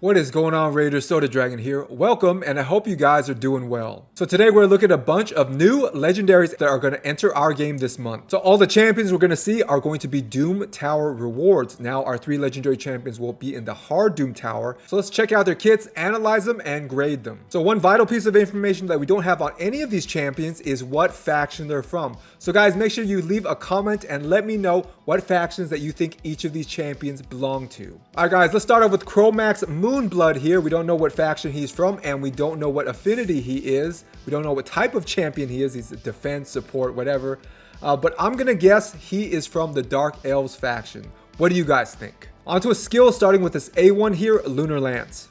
What is going on, Raiders? Soda Dragon here. Welcome, and I hope you guys are doing well. So today we're going to look at a bunch of new legendaries that are going to enter our game this month. So all the champions we're going to see are going to be Doomtower rewards. Now our 3 legendary champions will be in the hard Doomtower. So let's check out their kits, analyze them, and grade them. So one vital piece of information that we don't have on any of these champions is what faction they're from. So guys, make sure you leave a comment and let me know what factions that you think each of these champions belong to. Alright guys, let's start off with Crowmax Moonblood here. We don't know what faction he's from, and we don't know what affinity he is. We don't know what type of champion he is. He's a defense, support, whatever. But I'm going to guess he is from the Dark Elves faction. What do you guys think? Onto a skill, starting with this A1 here, Lunar Lance.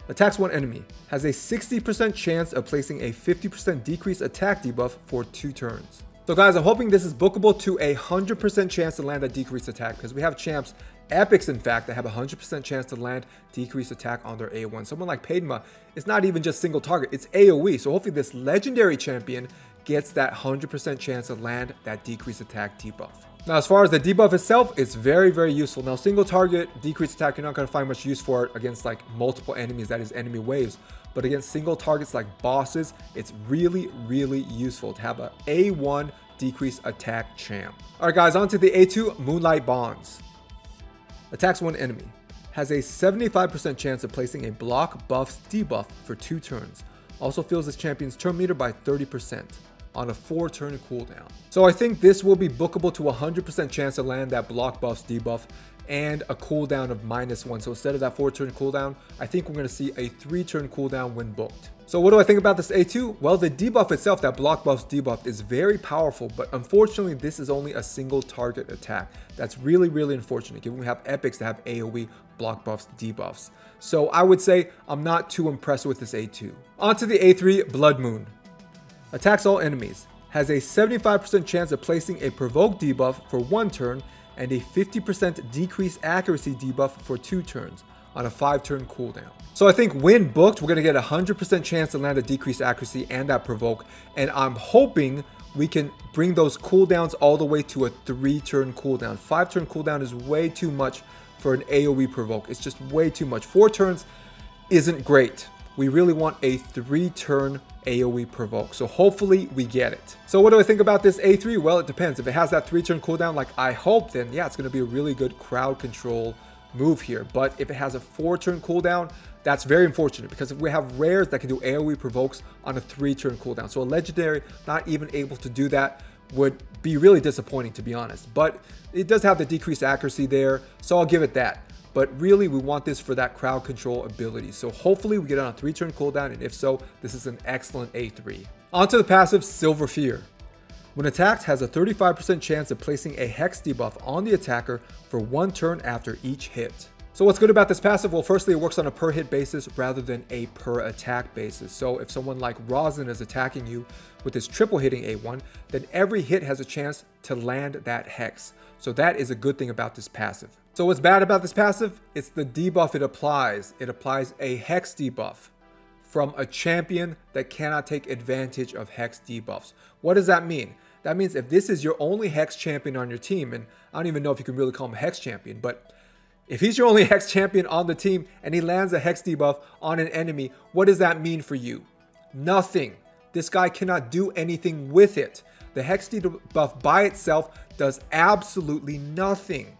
Attacks one enemy. Has a 60% chance of placing a 50% decreased attack debuff for 2 turns. So guys, I'm hoping this is bookable to a 100% chance to land a decreased attack, because we have champs, epics in fact, that have a 100% chance to land decreased attack on their A1. Someone like Padma, it's not even just single target, it's AoE. So hopefully this legendary champion gets that 100% chance to land that decreased attack debuff. Now as far as the debuff itself, it's very, very useful. Now single target decreased attack, you're not going to find much use for it against like multiple enemies, that is enemy waves. But against single targets like bosses, it's really, really useful to have a A1 decreased attack champ. Alright guys, on to the A2 Moonlight Bonds. Attacks one enemy. Has a 75% chance of placing a block buffs debuff for 2 turns. Also fills this champion's turn meter by 30% on a 4-turn cooldown. So I think this will be bookable to 100% chance to land that block buffs debuff and a cooldown of -1. So instead of that 4-turn cooldown, I think we're going to see a 3-turn cooldown when booked. So what do I think about this A2? Well, the debuff itself, that block buffs debuff, is very powerful, but unfortunately this is only a single target attack. That's really, really unfortunate, given we have epics that have AoE block buffs debuffs. So I would say I'm not too impressed with this A2. On to the A3 Blood Moon. Attacks all enemies. Has a 75% chance of placing a provoke debuff for 1 turn and a 50% decreased accuracy debuff for 2 turns on a 5-turn cooldown. So I think when booked, we're going to get a 100% chance to land a decreased accuracy and that provoke, and I'm hoping we can bring those cooldowns all the way to a 3-turn cooldown. 5-turn cooldown is way too much for an AoE provoke. It's just way too much. 4 turns isn't great. We really want a 3-turn AoE provoke. So hopefully we get it. So what do I think about this A3? Well, it depends. If it has that 3-turn cooldown like I hope, then yeah, it's going to be a really good crowd control move here. But if it has a 4-turn cooldown, that's very unfortunate, because if we have rares that can do AoE provokes on a 3-turn cooldown, so a legendary not even able to do that would be really disappointing, to be honest. But it does have the decreased accuracy there, so I'll give it that. But really, we want this for that crowd control ability. So hopefully we get it on a 3-turn cooldown, and if so, this is an excellent A3. On to the passive Silver Fear. When attacked, has a 35% chance of placing a hex debuff on the attacker for 1 turn after each hit. So what's good about this passive? Well, firstly, it works on a per hit basis rather than a per attack basis. So if someone like Rosin is attacking you with his triple hitting A1, then every hit has a chance to land that hex. So that is a good thing about this passive. So what's bad about this passive? It's the debuff it applies. It applies a hex debuff from a champion that cannot take advantage of hex debuffs. What does that mean? That means if this is your only hex champion on your team, and I don't even know if you can really call him a hex champion, but if he's your only hex champion on the team and he lands a hex debuff on an enemy, what does that mean for you? Nothing. This guy cannot do anything with it. The hex debuff by itself does absolutely nothing.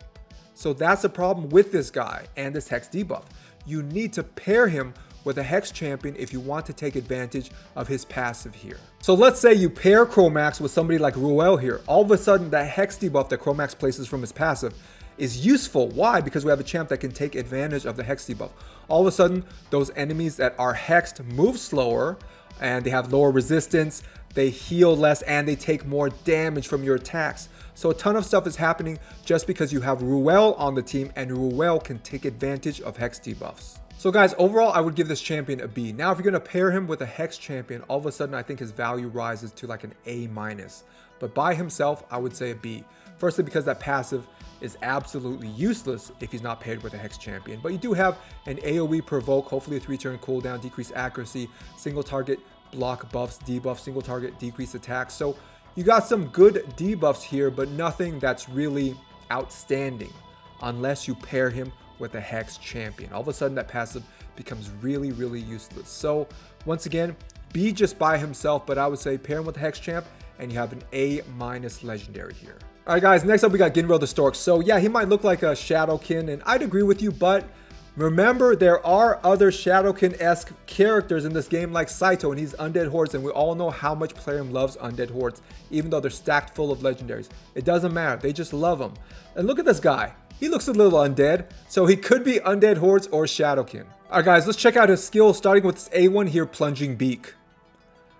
So that's the problem with this guy and this hex debuff. You need to pair him with a hex champion if you want to take advantage of his passive here. So let's say you pair Crowmax with somebody like Ruel here. All of a sudden, that hex debuff that Crowmax places from his passive is useful. Why? Because we have a champ that can take advantage of the hex debuff. All of a sudden, those enemies that are hexed move slower, and they have lower resistance, they heal less, and they take more damage from your attacks. So a ton of stuff is happening just because you have Ruel on the team, and Ruel can take advantage of hex debuffs. So guys, overall, I would give this champion a B. Now, if you're going to pair him with a hex champion, all of a sudden, I think his value rises to like an A-. But by himself, I would say a B. Firstly, because that passive is absolutely useless if he's not paired with a hex champion. But you do have an AoE provoke, hopefully a 3-turn cooldown, decreased accuracy, single target block buffs, debuff, single target decreased attack. So you got some good debuffs here, but nothing that's really outstanding unless you pair him with a hex champion. All of a sudden that passive becomes really, really useless. So once again, B just by himself, but I would say pair him with the Hex Champ and you have an A- legendary here. All right, guys, next up we got Ginro the Stork. So yeah, he might look like a Shadowkin, and I'd agree with you, but remember, there are other Shadowkin-esque characters in this game like Saito, and he's Undead Hordes, and we all know how much Plarium loves Undead Hordes, even though they're stacked full of legendaries. It doesn't matter, they just love them. And look at this guy. He looks a little undead, so he could be Undead Hordes or Shadowkin. Alright guys, let's check out his skills, starting with this A1 here, Plunging Beak.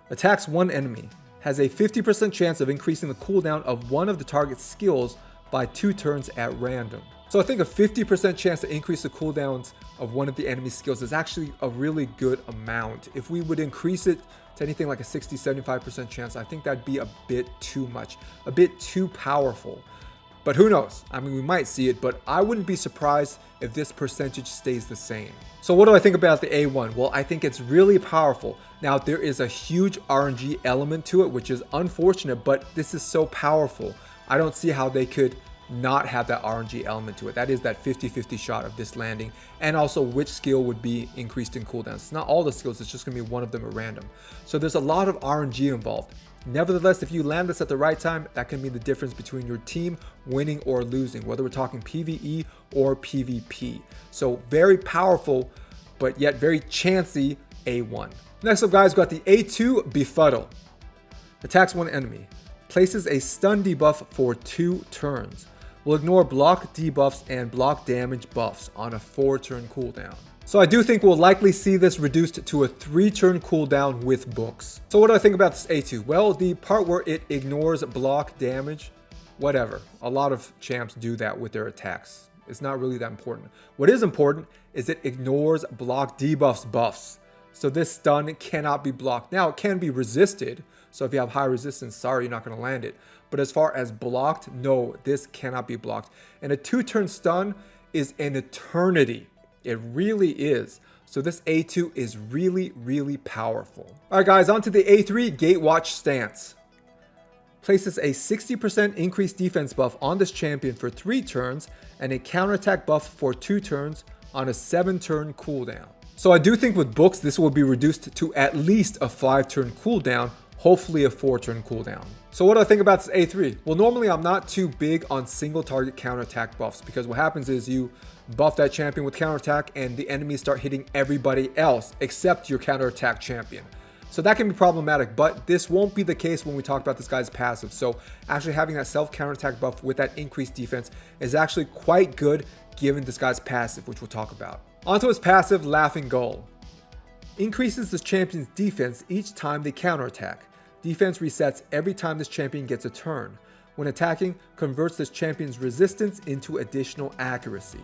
Attacks one enemy. Has a 50% chance of increasing the cooldown of one of the target's skills by 2 turns at random. So I think a 50% chance to increase the cooldowns of one of the enemy's skills is actually a really good amount. If we would increase it to anything like a 60-75% chance, I think that'd be a bit too much, a bit too powerful. But who knows? I mean, we might see it, but I wouldn't be surprised if this percentage stays the same. So what do I think about the A1? Well, I think it's really powerful. Now, there is a huge RNG element to it, which is unfortunate, but this is so powerful. I don't see how they could not have that RNG element to it. That is that 50-50 shot of this landing, and also which skill would be increased in cooldowns. It's not all the skills, it's just gonna be one of them at random. So there's a lot of RNG involved. Nevertheless, if you land this at the right time, that can be the difference between your team winning or losing, whether we're talking PvE or PvP. So very powerful, but yet very chancy A1. Next up, guys, we got the A2 Befuddle. Attacks one enemy. Places a stun debuff for 2 turns. Will ignore block debuffs and block damage buffs on a 4-turn cooldown. So I do think we'll likely see this reduced to a 3-turn cooldown with books. So what do I think about this A2? Well, the part where it ignores block damage, whatever. A lot of champs do that with their attacks. It's not really that important. What is important is it ignores block debuffs buffs. So this stun cannot be blocked. Now it can be resisted. So if you have high resistance, sorry, you're not going to land it. But as far as blocked, no, this cannot be blocked. And a 2-turn stun is an eternity. It really is. So this A2 is really, really powerful. All right, guys, on to the A3 Gatewatch Stance. Places a 60% increased defense buff on this champion for 3 turns and a counterattack buff for 2 turns on a 7-turn cooldown. So I do think with books, this will be reduced to at least a 5-turn cooldown, hopefully a 4-turn cooldown. So what do I think about this A3? Well, normally I'm not too big on single target counterattack buffs, because what happens is you buff that champion with counterattack and the enemies start hitting everybody else except your counterattack champion. So that can be problematic, but this won't be the case when we talk about this guy's passive. So actually having that self counterattack buff with that increased defense is actually quite good given this guy's passive, which we'll talk about. Onto his passive, Laughing Gull. Increases this champion's defense each time they counterattack. Defense resets every time this champion gets a turn. When attacking, converts this champion's resistance into additional accuracy.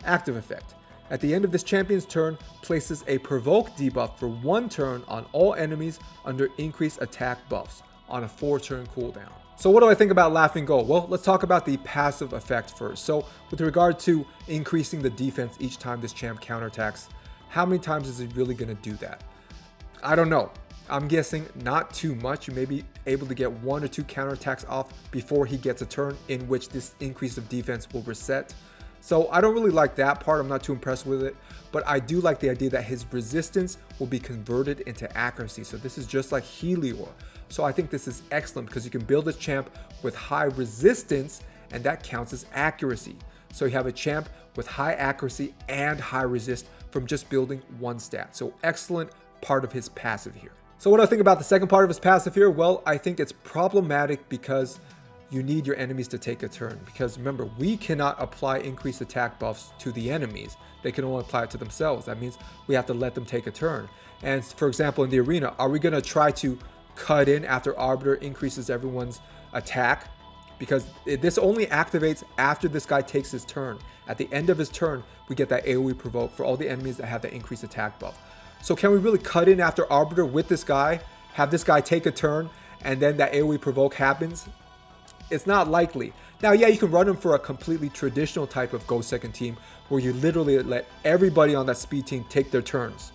Active effect. At the end of this champion's turn, places a provoke debuff for 1 turn on all enemies under increased attack buffs on a 4-turn cooldown. So what do I think about Laughing Gull? Well, let's talk about the passive effect first. So with regard to increasing the defense each time this champ counterattacks, how many times is he really going to do that? I don't know. I'm guessing not too much. You may be able to get 1 or 2 counterattacks off before he gets a turn in which this increase of defense will reset. So I don't really like that part. I'm not too impressed with it, but I do like the idea that his resistance will be converted into accuracy. So this is just like Helior. So I think this is excellent because you can build a champ with high resistance and that counts as accuracy. So you have a champ with high accuracy and high resist from just building 1 stat. So excellent part of his passive here. So what do I think about the second part of his passive here? Well, I think it's problematic because you need your enemies to take a turn. Because remember, we cannot apply increased attack buffs to the enemies. They can only apply it to themselves. That means we have to let them take a turn. And for example, in the arena, are we going to try to cut in after Arbiter increases everyone's attack? Because this only activates after this guy takes his turn. At the end of his turn, we get that AoE provoke for all the enemies that have that increased attack buff. So can we really cut in after Arbiter with this guy, have this guy take a turn, and then that AoE provoke happens? It's not likely. Now, yeah, you can run him for a completely traditional type of go second team where you literally let everybody on that speed team take their turns.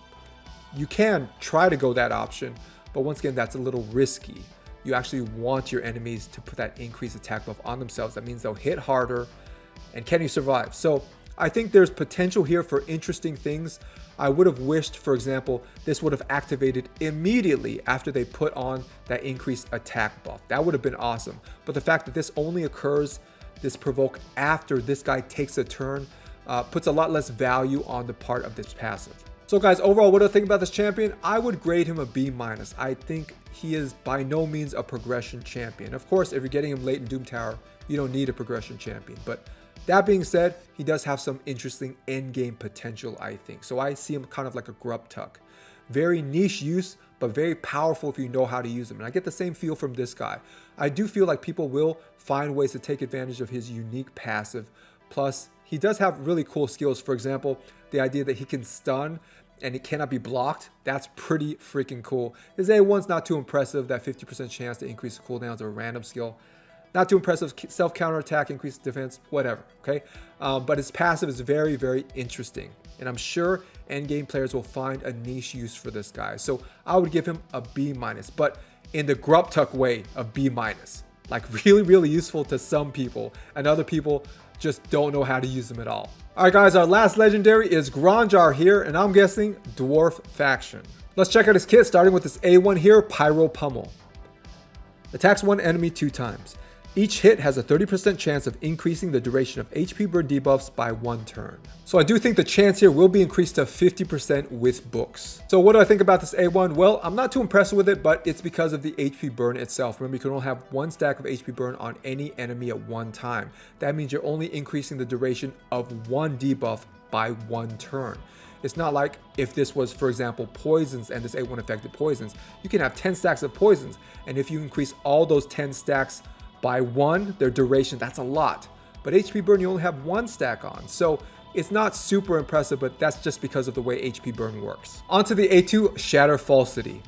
You can try to go that option, but once again, that's a little risky. You actually want your enemies to put that increased attack buff on themselves. That means they'll hit harder, and can you survive? So I think there's potential here for interesting things. I would have wished, for example, this would have activated immediately after they put on that increased attack buff. That would have been awesome. But the fact that this only occurs, this provoke, after this guy takes a turn, puts a lot less value on the part of this passive. So guys, overall, what do I think about this champion? I would grade him a B-. I think he is by no means a progression champion. Of course, if you're getting him late in Doomtower, you don't need a progression champion. But that being said, he does have some interesting endgame potential, I think. So I see him kind of like a grub tuck. Very niche use, but very powerful if you know how to use him. And I get the same feel from this guy. I do feel like people will find ways to take advantage of his unique passive. Plus, he does have really cool skills. For example, the idea that he can stun and it cannot be blocked, that's pretty freaking cool. His A1's not too impressive, that 50% chance to increase the cooldowns of a random skill. Not too impressive, self-counter attack, increased defense, whatever, okay? But his passive is very, very interesting. And I'm sure endgame players will find a niche use for this guy. So I would give him a B-, but in the grub tuck way of B-. Like really, really useful to some people, and other people just don't know how to use them at all. All right, guys, our last legendary is Gronjar here, and I'm guessing Dwarf Faction. Let's check out his kit, starting with this A1 here, Pyro Pummel. Attacks one enemy 2 times. Each hit has a 30% chance of increasing the duration of HP burn debuffs by 1 turn. So I do think the chance here will be increased to 50% with books. So what do I think about this A1? Well, I'm not too impressed with it, but it's because of the HP burn itself. Remember, you can only have 1 stack of HP burn on any enemy at one time. That means you're only increasing the duration of 1 debuff by 1 turn. It's not like if this was, for example, poisons and this A1 affected poisons. You can have 10 stacks of poisons, and if you increase all those 10 stacks by 1, their duration, that's a lot. But HP burn, you only have 1 stack on. So it's not super impressive, but that's just because of the way HP burn works. Onto the A2, Shatter Falsity.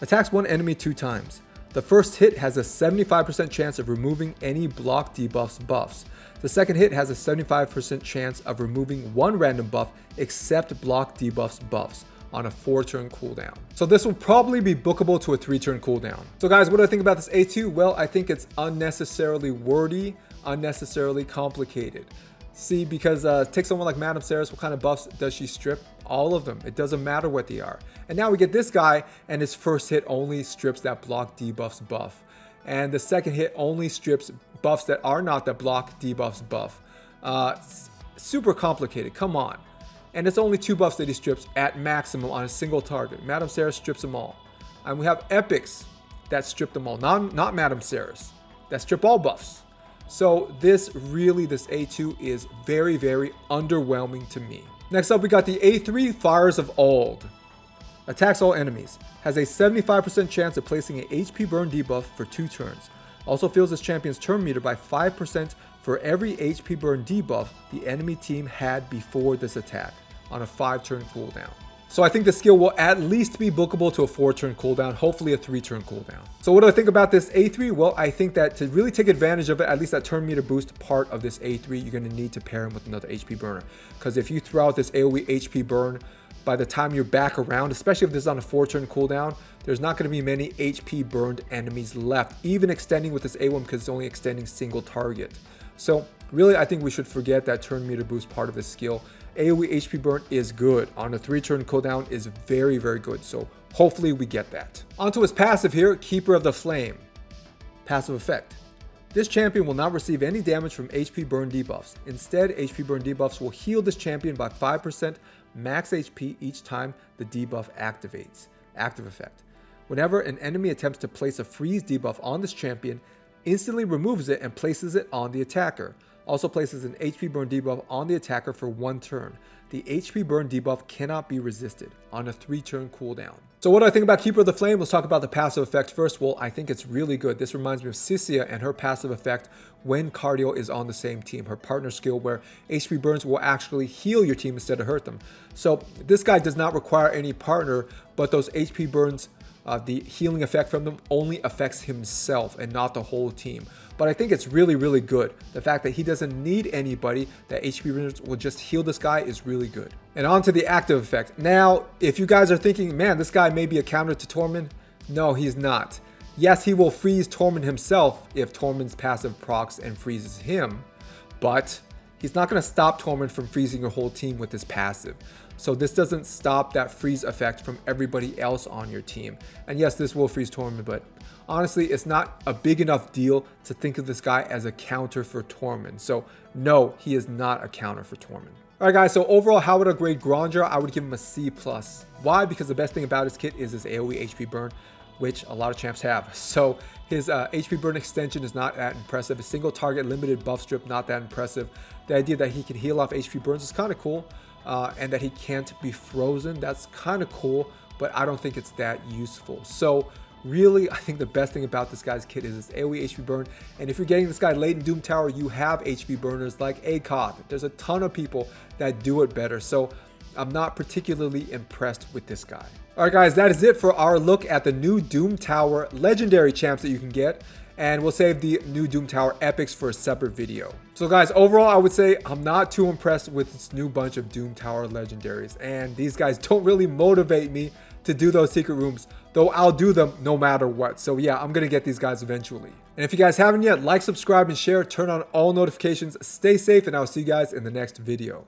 Attacks one enemy 2 times. The first hit has a 75% chance of removing any block debuffs buffs. The second hit has a 75% chance of removing 1 random buff except block debuffs buffs on a 4-turn cooldown. So this will probably be bookable to a 3-turn cooldown. So guys, what do I think about this A2? Well, I think it's unnecessarily wordy, unnecessarily complicated. See, because take someone like Madame Ceres, what kind of buffs does she strip? All of them. It doesn't matter what they are. And now we get this guy, and his first hit only strips that block debuffs buff. And the second hit only strips buffs that are not that block debuffs buff. Super complicated, come on. And it's only 2 buffs that he strips at maximum on a single target. Madame Ceres strips them all. And we have epics that strip them all, not Madame Ceres, that strip all buffs. So this A2 is very, very underwhelming to me. Next up, we got the A3, Fires of Ald. Attacks all enemies. Has a 75% chance of placing an HP burn debuff for 2 turns. Also fills this champion's turn meter by 5% for every HP burn debuff the enemy team had before this attack on a 5-turn cooldown. So I think the skill will at least be bookable to a 4-turn cooldown, hopefully a 3-turn cooldown. So what do I think about this A3? Well, I think that to really take advantage of it, at least that turn meter boost part of this A3, you're going to need to pair him with another HP burner. Because if you throw out this AoE HP burn, by the time you're back around, especially if this is on a 4-turn cooldown, there's not going to be many HP burned enemies left, even extending with this A1 because it's only extending single target. So really, I think we should forget that turn meter boost part of this skill. AoE HP burn is good. On a 3-turn cooldown is very, very good. So hopefully we get that. Onto his passive here, Keeper of the Flame. Passive effect. This champion will not receive any damage from HP burn debuffs. Instead, HP burn debuffs will heal this champion by 5% max HP each time the debuff activates. Active effect. Whenever an enemy attempts to place a freeze debuff on this champion, instantly removes it and places it on the attacker. Also places an HP burn debuff on the attacker for 1 turn. The HP burn debuff cannot be resisted on a 3-turn cooldown. So what do I think about Keeper of the Flame? Let's talk about the passive effect first. Well, I think it's really good. This reminds me of Sissia and her passive effect when Cardio is on the same team. Her partner skill where HP burns will actually heal your team instead of hurt them. So this guy does not require any partner, but those HP burns, the healing effect from them only affects himself and not the whole team. But I think it's really, really good. The fact that he doesn't need anybody, that HP burns will just heal this guy is really good. And on to the active effect. Now, if you guys are thinking, man, this guy may be a counter to Tormund, no, he's not. Yes, he will freeze Tormund himself if Tormund's passive procs and freezes him, but he's not going to stop Torment from freezing your whole team with his passive. So this doesn't stop that freeze effect from everybody else on your team. And yes, this will freeze Torment, but honestly, it's not a big enough deal to think of this guy as a counter for Torment. So no, he is not a counter for Torment. Alright guys, so overall, how would I grade Gronjar? I would give him a C+. Why? Because the best thing about his kit is his AoE HP burn, which a lot of champs have. So his HP burn extension is not that impressive. His single target limited buff strip, not that impressive. The idea that he can heal off HP burns is kind of cool. And that he can't be frozen, that's kind of cool, but I don't think it's that useful. So really, I think the best thing about this guy's kit is his AoE HP burn. And if you're getting this guy late in Doomtower, you have HP burners like ACOD. There's a ton of people that do it better. So I'm not particularly impressed with this guy. Alright guys, that is it for our look at the new Doomtower legendary champs that you can get. And we'll save the new Doomtower epics for a separate video. So guys, overall, I would say I'm not too impressed with this new bunch of Doomtower legendaries. And these guys don't really motivate me to do those secret rooms, though I'll do them no matter what. So yeah, I'm gonna get these guys eventually. And if you guys haven't yet, like, subscribe, and share, turn on all notifications, stay safe, and I'll see you guys in the next video.